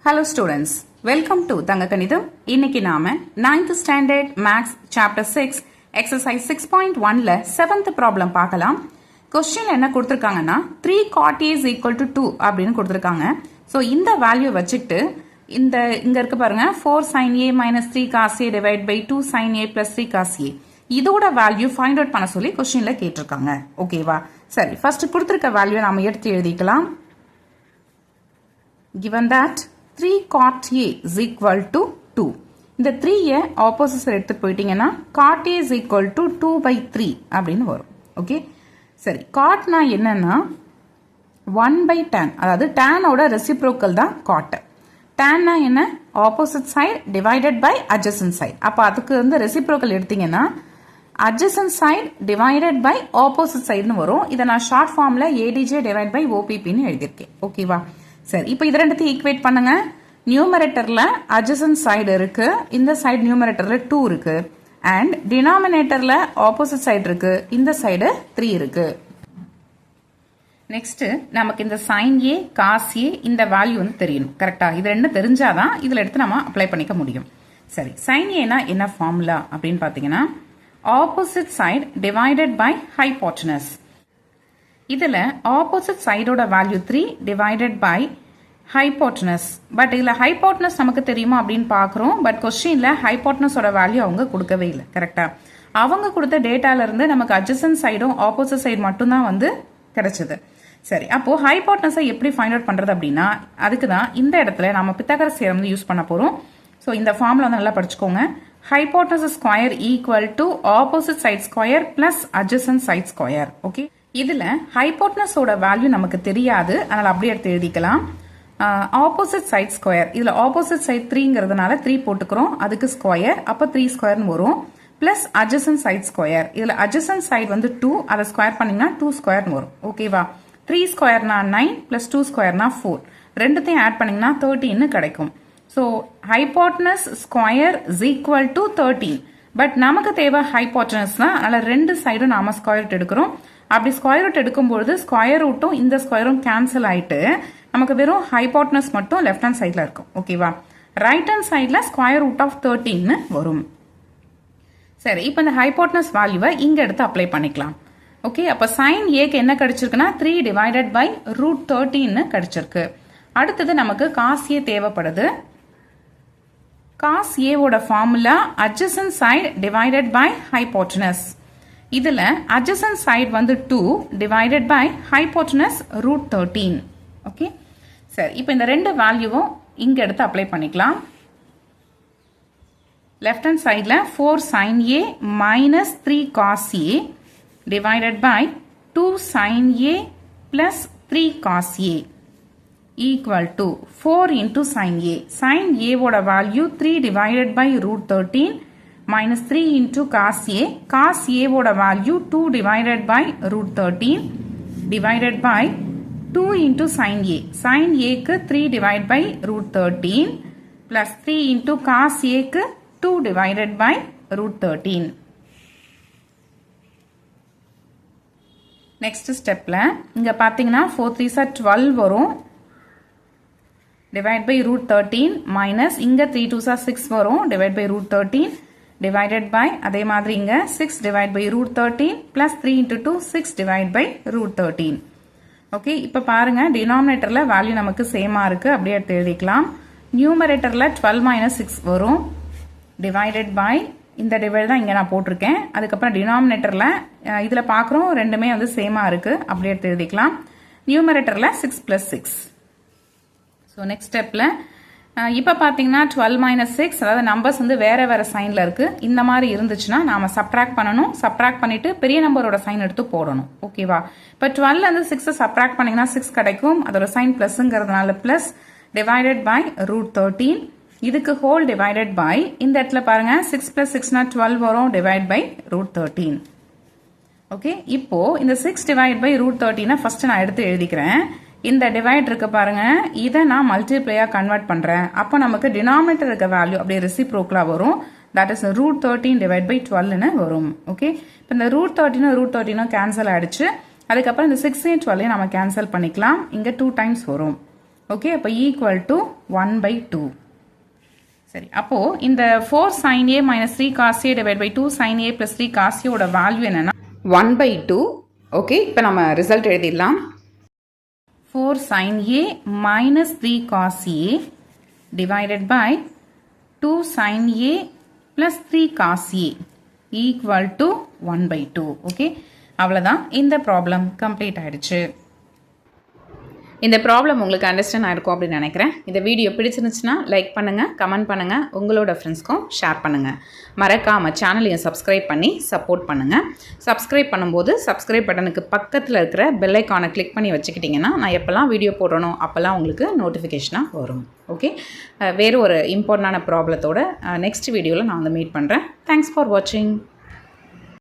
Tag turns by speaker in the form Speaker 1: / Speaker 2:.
Speaker 1: Hello students, welcome to Thanga Kanitham. இன்னைக்கு நாம 9th standard maths chapter 6 exercise 6.1ல 7th problem பார்க்கலாம். Question என்ன கொடுத்திருக்காங்கன்னா 3 cot A is equal to 2 அப்படின்னு கொடுத்திருக்காங்க. So இந்த வேல்யூ வச்சுக்கிட்டு இங்க இருக்கு பாருங்க 4 sin A minus 3 cos A divided by 2 sin A plus 3 cos A. இதோட வேல்யூ ஃபைண்ட் அவுட் பண்ண சொல்லி கொஸ்டின்ல கேட்டிருக்காங்க. ஓகேவா? சரி, ஃபர்ஸ்ட் கொடுத்திருக்க வேல்யூ நாம எடுத்து எழுதிக்கலாம். Given that 3 cot A is equal to 2. இந்த 3 opposite எடுத்து போயிட்டீங்கன்னா cot A is equal to 2 by 3 அப்படின்னு வரும். ஓகே, சரி, cot நா என்னன்னா 1 by tan, அதாவது tan ஓட reciprocal தான் cot. tan நா என்ன? opposite side divided by adjacent side. அப்ப அதுக்கு வந்து reciprocal எடுத்தீங்கன்னா adjacent side divided by opposite side னு வரும். இதை நான் ஷார்ட் ஃபார்ம்ல ADJ divided by OPP னு எழுதியிருக்கேன். ஓகேவா? சரி, இப்போ இது ரெண்டுத்தையும் ஈக்குவேட் பண்ணுங்க. நியூமரேட்டர்ல adjacent சைடு இருக்கு, இந்த சைடு நியூமரேட்டர்ல 2 இருக்கு, அண்ட் டினாமினேட்டர்ல ஆப்போசிட் சைடு இருக்கு, இந்த சைடு 3 இருக்கு. நெக்ஸ்ட் நமக்கு இந்த sin A cos A இந்த வேல்யூ வந்து தெரியணும். கரெக்டா? இது ரெண்டும் தெரிஞ்சாதான் இதுல எடுத்து நம்ம அப்ளை பண்ணிக்க முடியும். சரி, sin A னா என்ன ஃபார்முலா அப்படின்னு பாத்தீங்கன்னா opposite side divided by hypotenuse. இதுல ஆப்போசிட் சைடோட value 3 divided by hypotenuse. But இதுல ஹைபோட்டனஸ் நமக்கு தெரியுமா அப்படின்னு பாக்குறோம். பட் கொஸ்டின்ல ஹைபோட்டனஸோட வேல்யூ அவங்க கொடுக்கவே இல்லை. கரெக்டா? அவங்க கொடுத்த டேட்டால இருந்து நமக்கு அட்ஜசன்ட் சைடும் ஆப்போசிட் சைடு மட்டும் தான் வந்து கிடைச்சது. சரி, அப்போ ஹைபோட்டனஸை எப்படி ஃபைண்ட் அவுட் பண்றது அப்படின்னா அதுக்கு தான் இந்த இடத்துல நம்ம பித்தாகரஸ் தியரம் வந்து யூஸ் பண்ண போறோம். ஸோ இந்த ஃபார்முலா வந்து நல்லா படிச்சுக்கோங்க. Hypotenuse square equal to opposite side square plus adjacent side square. Okay, இதுல ஹைபோட்டனஸோட வேல்யூ நமக்கு தெரியாது, அதனால அப்படியே எடுத்து எழுதிக்கலாம். ஆப்போசிட் சைட் ஸ்கொயர், இதுல ஆப்போசிட் சைட் 3ங்கிறதுனால 3 போட்டுக்கிறோம், அதுக்கு ஸ்கொயர், அப்ப 3 ஸ்கொயர்னு வரும். பிளஸ் அட்ஜசன்ட் சைட் ஸ்கொயர், இதுல அட்ஜசன்ட் சைட் வந்து 2, அதை ஸ்கொயர் பண்ணீங்கன்னா 2 ஸ்கொயர்னு வரும். ஓகேவா? 3 ஸ்கொயர்னா 9 பிளஸ் 2 ஸ்கொயர்னா 4, ரெண்டுத்தையும் ஆட் பண்ணீங்கன்னா 13 கிடைக்கும். So hypotenuse square is equal to 13. But நமக்கு தேவை ஹைபோட்டனஸ் தான், அதனால ரெண்டு சைடும் நாம ஸ்கொயர் ரூட் எடுக்கிறோம். அப்படி ஸ்கொயர் ரூட் எடுக்கும்போது ஸ்கொயர் ரூட்டும் இந்த ஸ்கொயரும் கேன்சல் ஆயிட்டு நமக்கு வெறும் ஹைபோட்டனஸ் மட்டும் லெஃப்ட் ஹேண்ட் சைட்ல இருக்கும். ஓகேவா? ரைட் ஹேண்ட் சைட்ல ஸ்கொயர் ரூட் ஆஃப் 13 வரும். சரி, இப்போ இந்த ஹைபோட்டனஸ் வேல்யூவை இங்க எடுத்து அப்ளை பண்ணிக்கலாம். ஓகே, அப்ப sin Aக்கு என்ன கிடைச்சிருக்குன்னா 3 டிவைடட் பை ரூட் 13 கிடைச்சிருக்கு. அடுத்தது நமக்கு cos A தேவைப்படுது. cos A ஓட formula adjacent side divided by hypotenuse. இதுல adjacent side வந்து 2 divided by hypotenuse root 13. Okay, சரி, இப்போ இந்த ரெண்டு வேல்யூவும் இங்க எடுத்து அப்ளை பண்ணிக்கலாம். லெஃப்ட் ஹேண்ட் சைட்ல 4 sin A minus 3 cos A divided by 2 sin A plus 3 cos A equal to 4 into sin A. Sin A ஓட value 3 divided by root 13 minus 3 into cos A. Cos A ஓட value 2 divided by root 13 divided by 2 into sin A. Sin A க்கு 3 divided by root 13 plus 3 into cos A க்கு 2 divided by root 13. Next stepல இங்க பாத்தீங்கன்னா 4 3s are 12 வரும். Divide by root 13 minus இங்க 3 2s are 6 வரும். Divide by root 13 divided by அதே மாதிரி இங்க 6 divide by root 13 plus 3 into 2 6 divide by root 13. Okay, இப்ப பாருங்க டினாமினேட்டர்ல வேல்யூ நமக்கு சேமா இருக்கு, அப்படியே எடுத்து எழுதிக்கலாம். நியூமரேட்டர்ல 12 minus 6 வரும். டிவைடட் பை இந்த டிவைட் தான் இங்க நான் போட்டிருக்கேன். அதுக்கப்புறம் டினாமினேட்டர்ல இதுல பாக்குறோம் ரெண்டுமே வந்து சேமா இருக்கு, அப்படியே எடுத்து எழுதிக்கலாம். நியூமரேட்டர்ல 6 plus 6. ஸோ நெக்ஸ்ட் ஸ்டெப்ல இப்போ பார்த்தீங்கன்னா 12 minus 6, அதாவது நம்பர்ஸ் வந்து வேற வேற சைன்ல இருக்கு. இந்த மாதிரி இருந்துச்சுன்னா நாம சப்ட்ராக்ட் பண்ணணும். சப்ட்ராக்ட் பண்ணிட்டு பெரிய நம்பரோட சைன் எடுத்து போடணும். ஓகேவா? இப்போ 12 வந்து 6 சப்ட்ராக்ட் பண்ணீங்கன்னா 6 கிடைக்கும். அதோட சைன் பிளஸ்ங்கிறதுனால பிளஸ் டிவைடட் பை ரூட் 13. இதுக்கு ஹோல் டிவைடட் பை இந்த இடத்துல பாருங்க 6 plus 6னா 12 வரும், டிவைட் பை ரூட் 13. ஓகே, இப்போ இந்த 6 டிவைட் பை ரூட் 13 ஃபர்ஸ்ட் நான் எடுத்து எழுதிக்கிறேன். இந்த டிவைட் இருக்கு பாருங்க, இதை நான் மல்டிப்ளையா கன்வெர்ட் பண்றேன். அப்போ நமக்கு டினாமினேட்டர் இருக்க வேல்யூ அப்படியே ரெசிப்ரோக்கலா வரும். That is root 13 divide by 12ன்னு வரும். ஓகே, இப்போ இந்த ரூட் 13 கேன்சல் ஆயிடுச்சு. அதுக்கப்புறம் இந்த 6 12 நம்ம கேன்சல் பண்ணிக்கலாம். இங்க 2 டைம்ஸ் வரும். ஓகே, அப்போ ஈக்குவல் டு 1/2. சரி, அப்போது இந்த 4 sin A minus 3 cos A divided by 2 sin A plus 3 cos A ஓட வேல்யூ என்னென்னா 1/2. ஓகே, இப்போ நம்ம ரிசல்ட் எழுதிடலாம். 4 sin A minus 3 cos A divided by 2 sin A plus 3 cos A equal to 1/2. Okay, அவ்வளோதான். இந்த ப்ராப்ளம் கம்ப்ளீட் ஆகிடுச்சு. இந்த problem உங்களுக்கு அண்டர்ஸ்டாண்ட் ஆகிருக்கும் அப்படின்னு நினைக்கிறேன். இந்த வீடியோ பிடிச்சிருந்துச்சுன்னா லைக் பண்ணுங்கள், கமெண்ட் பண்ணுங்கள், உங்களோட ஃப்ரெண்ட்ஸ்க்கும் ஷேர் பண்ணுங்கள். மறக்காமல் சேனலையும் சப்ஸ்கிரைப் பண்ணி சப்போர்ட் பண்ணுங்கள். சப்ஸ்கிரைப் பண்ணும்போது சப்ஸ்கிரைப் பட்டனுக்கு பக்கத்தில் இருக்கிற பெல் ஐக்கானை கிளிக் பண்ணி வச்சுக்கிட்டிங்கன்னா நான் எப்போல்லாம் வீடியோ போடுறனோ அப்போல்லாம் உங்களுக்கு நோட்டிஃபிகேஷனாக வரும். ஓகே, வேறு ஒரு இம்பார்ட்டண்டான ப்ராப்ளத்தோட நெக்ஸ்ட் வீடியோவில் நான் வந்து மீட் பண்ணுறேன். தேங்க்ஸ் ஃபார் வாட்சிங்.